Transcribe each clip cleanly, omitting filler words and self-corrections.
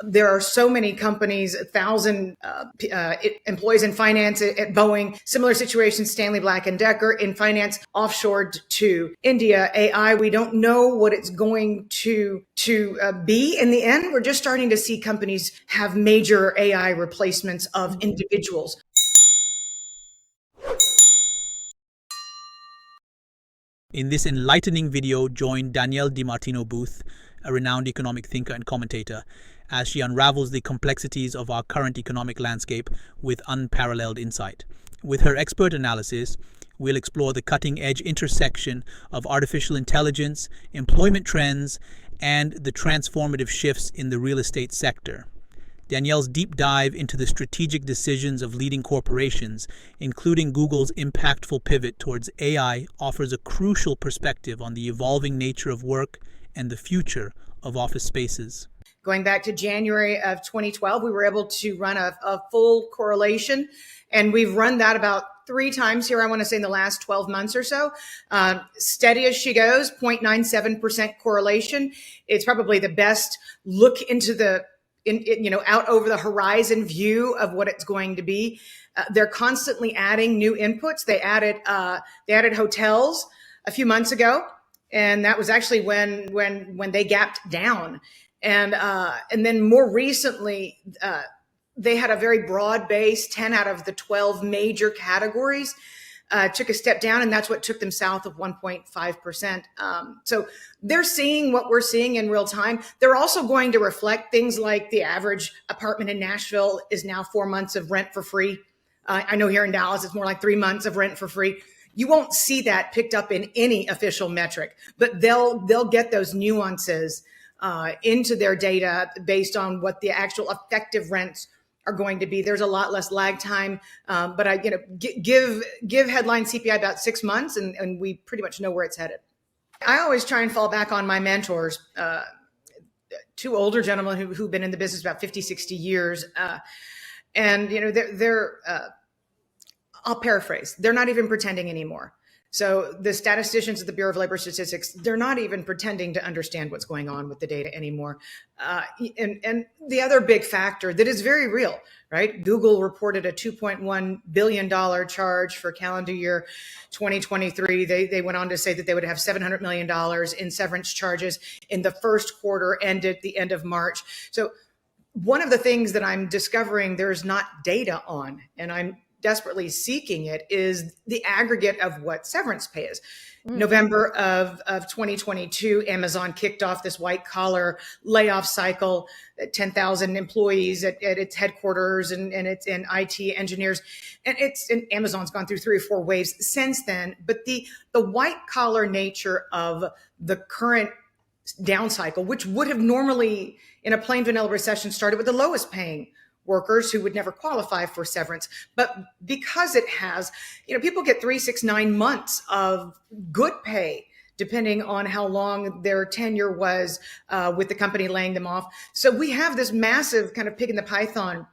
There are so many companies, 1,000 employees in finance at Boeing, similar situation, Stanley Black & Decker in finance, offshored to India. AI, we don't know what it's going to be in the end. We're just starting to see companies have major AI replacements of individuals. In this enlightening video, join Danielle De Martino Booth, a renowned economic thinker and commentator, as she unravels the complexities of our current economic landscape with unparalleled insight. With her expert analysis, we'll explore the cutting-edge intersection of artificial intelligence, employment trends, and the transformative shifts in the real estate sector. Danielle's deep dive into the strategic decisions of leading corporations, including Google's impactful pivot towards AI, offers a crucial perspective on the evolving nature of work and the future of office spaces. Going back to January of 2012, we were able to run a full correlation, and we've run that about 3 times here, I want to say in the last 12 months or so. Steady as she goes, 0.97% correlation. It's probably the best look into the out over the horizon view of what it's going to be. They're constantly adding new inputs. They added hotels a few months ago, and that was actually when they gapped down. And then more recently, they had a very broad base. 10 out of the 12 major categories took a step down, and that's what took them south of 1.5%. So they're seeing what we're seeing in real time. They're also going to reflect things like the average apartment in Nashville is now 4 months of rent for free. I know here in Dallas, it's more like 3 months of rent for free. You won't see that picked up in any official metric, but they'll get those nuances into their data based on what the actual effective rents are going to be. There's a lot less lag time, but I give headline CPI about 6 months, and we pretty much know where it's headed. I always try and fall back on my mentors, 2 older gentlemen who've been in the business about 50, 60 years, and they're I'll paraphrase. They're not even pretending anymore. So the statisticians at the Bureau of Labor Statistics, they're not even pretending to understand what's going on with the data anymore. And the other big factor that is very real, right? Google reported a $2.1 billion charge for calendar year 2023. They went on to say that they would have $700 million in severance charges in the first quarter, ended the end of March. So one of the things that I'm discovering there's not data on, and I'm desperately seeking it, is the aggregate of what severance pay is. November of 2022, Amazon kicked off this white collar layoff cycle, 10,000 employees at its headquarters and it's in IT engineers. And Amazon's gone through 3 or 4 waves since then. But the white collar nature of the current down cycle, which would have normally in a plain vanilla recession started with the lowest paying workers who would never qualify for severance. But because it has, people get 3, 6, 9 months of good pay, depending on how long their tenure was with the company laying them off. So we have this massive kind of pig in the python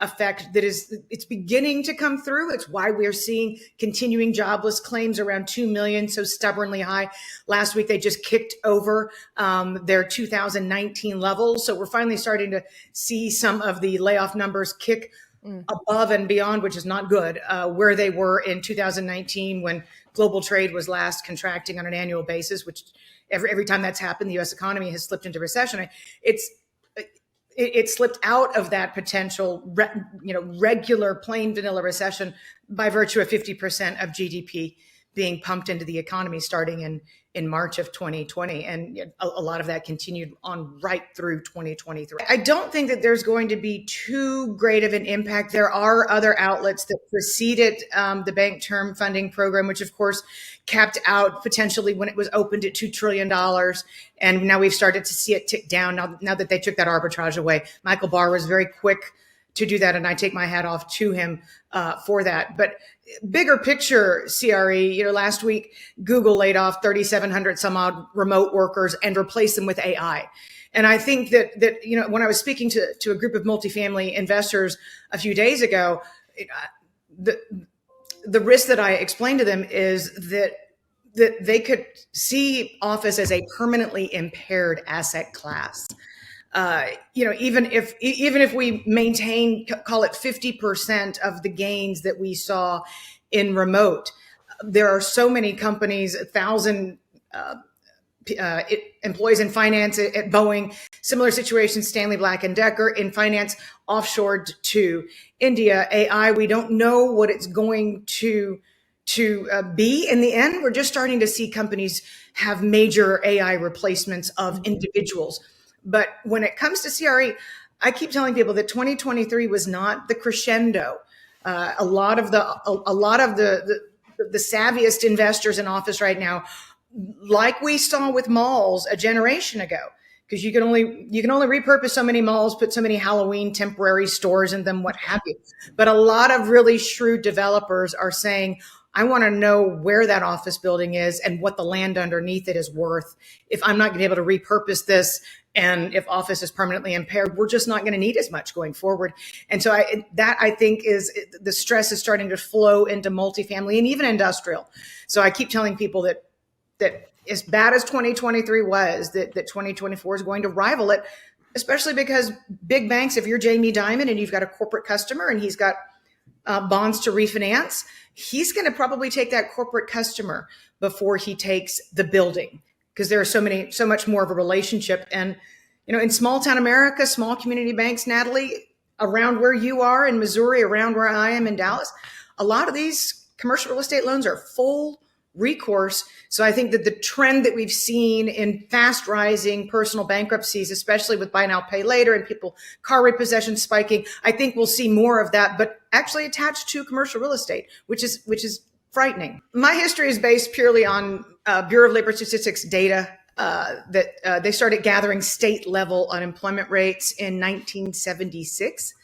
effect it's beginning to come through. It's why we're seeing continuing jobless claims around 2 million, so stubbornly high. Last week, they just kicked over their 2019 levels. So we're finally starting to see some of the layoff numbers kick above and beyond, which is not good, where they were in 2019 when global trade was last contracting on an annual basis, which every time that's happened, the U.S. economy has slipped into recession. It slipped out of that potential, regular plain vanilla recession by virtue of 50% of GDP being pumped into the economy starting in March of 2020. And a lot of that continued on right through 2023. I don't think that there's going to be too great of an impact. There are other outlets that preceded the bank term funding program, which of course capped out potentially when it was opened at $2 trillion. And now we've started to see it tick down now that they took that arbitrage away. Michael Barr was very quick to do that, and I take my hat off to him for that. But bigger picture, CRE, last week, Google laid off 3,700 some odd remote workers and replaced them with AI. And I think that when I was speaking to a group of multifamily investors a few days ago, the risk that I explained to them is that they could see office as a permanently impaired asset class. Even if we maintain, call it 50% of the gains that we saw in remote, there are so many companies, 1,000 employees in finance at Boeing, similar situation, Stanley Black & Decker in finance, offshored to India. AI, we don't know what it's going to be in the end. We're just starting to see companies have major AI replacements of individuals. But when it comes to CRE, I keep telling people that 2023 was not the crescendo. A lot of the savviest investors in office right now, like we saw with malls a generation ago, because you can only repurpose so many malls, put so many Halloween temporary stores in them, what have you. But a lot of really shrewd developers are saying, I want to know where that office building is and what the land underneath it is worth. If I'm not going to be able to repurpose this, and if office is permanently impaired, we're just not going to need as much going forward. And so I think is the stress is starting to flow into multifamily and even industrial. So I keep telling people that as bad as 2023 was, that 2024 is going to rival it, especially because big banks, if you're Jamie Dimon and you've got a corporate customer and he's got bonds to refinance, he's going to probably take that corporate customer before he takes the building, because there are so much more of a relationship. And, in small town America, small community banks, Natalie, around where you are in Missouri, around where I am in Dallas, a lot of these commercial real estate loans are full recourse. So I think that the trend that we've seen in fast rising personal bankruptcies, especially with buy now, pay later and people car repossession spiking, I think we'll see more of that, but actually attached to commercial real estate, which is frightening. My history is based purely on Bureau of Labor Statistics data that they started gathering state level unemployment rates in 1976.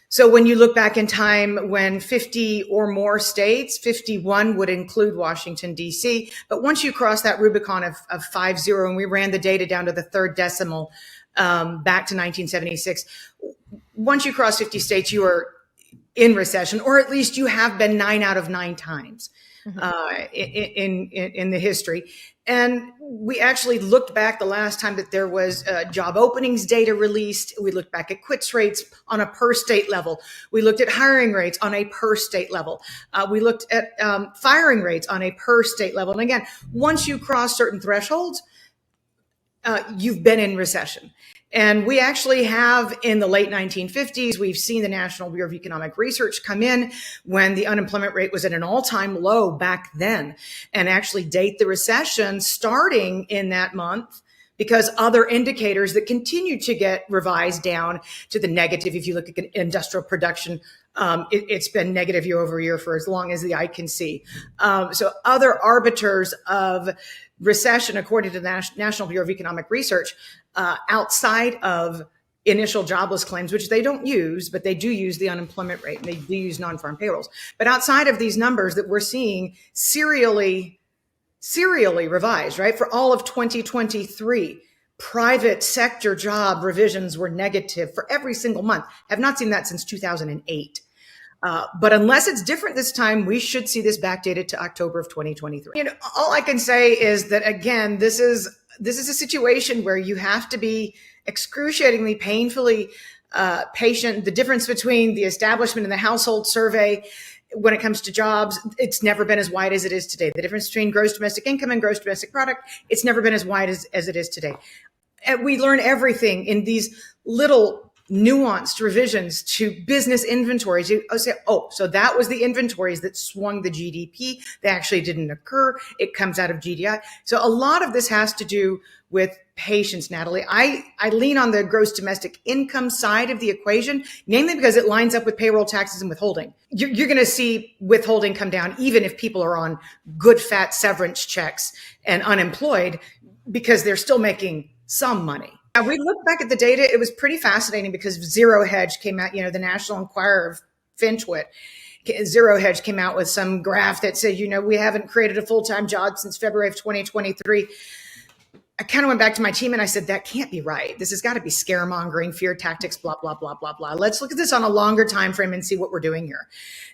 So when you look back in time, when 50 or more states, 51 would include Washington, D.C. But once you cross that Rubicon of 50, and we ran the data down to the third decimal back to 1976, once you cross 50 states, you are in recession, or at least you have been 9 out of 9 times in the history. And we actually looked back the last time that there was job openings data released. We looked back at quits rates on a per state level. We looked at hiring rates on a per state level. We looked at firing rates on a per state level. And again, once you cross certain thresholds, you've been in recession. And we actually have, in the late 1950s, we've seen the National Bureau of Economic Research come in when the unemployment rate was at an all-time low back then, and actually date the recession starting in that month, because other indicators that continue to get revised down to the negative. If you look at industrial production, it's been negative year over year for as long as the eye can see. So other arbiters of recession, according to the National Bureau of Economic Research, outside of initial jobless claims, which they don't use, but they do use the unemployment rate and they do use non-farm payrolls. But outside of these numbers that we're seeing serially revised, right? For all of 2023, private sector job revisions were negative for every single month. Have not seen that since 2008. But unless it's different this time, we should see this backdated to October of 2023. All I can say is that, again, this is a situation where you have to be excruciatingly, painfully patient. The difference between the establishment and the household survey when it comes to jobs, it's never been as wide as it is today. The difference between gross domestic income and gross domestic product, it's never been as wide as it is today. And we learn everything in these little nuanced revisions to business inventories. You say, oh, so that was the inventories that swung the GDP. They actually didn't occur. It comes out of GDI. So a lot of this has to do with patience, Natalie. I lean on the gross domestic income side of the equation, namely because it lines up with payroll taxes and withholding. You're going to see withholding come down, even if people are on good fat severance checks and unemployed, because they're still making some money. Now, we look back at the data. It was pretty fascinating because Zero Hedge came out, the National Enquirer of Finchwit. Zero Hedge came out with some graph that said, we haven't created a full-time job since February of 2023. I kind of went back to my team and I said, that can't be right. This has got to be scaremongering, fear tactics, blah, blah, blah, blah, blah. Let's look at this on a longer time frame and see what we're doing here.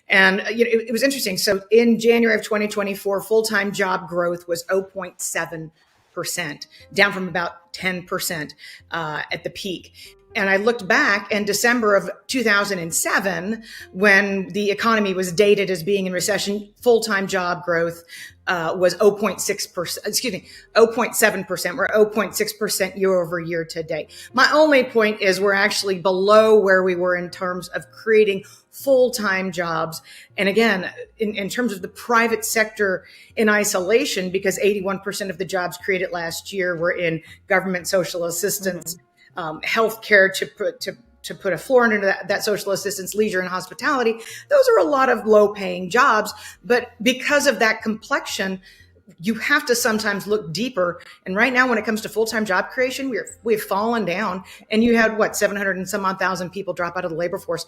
And it was interesting. So in January of 2024, full-time job growth was 0.7%. 5%, down from about 10% at the peak. And I looked back in December of 2007, when the economy was dated as being in recession, full-time job growth was 0.7%. We're 0.6% year over year today. My only point is we're actually below where we were in terms of creating full-time jobs. And again, in terms of the private sector in isolation, because 81% of the jobs created last year were in government social assistance, healthcare, to put a floor under that social assistance, leisure and hospitality. Those are a lot of low paying jobs. But because of that complexion, you have to sometimes look deeper. And right now, when it comes to full-time job creation, we've fallen down. And you had 700 and some odd thousand people drop out of the labor force.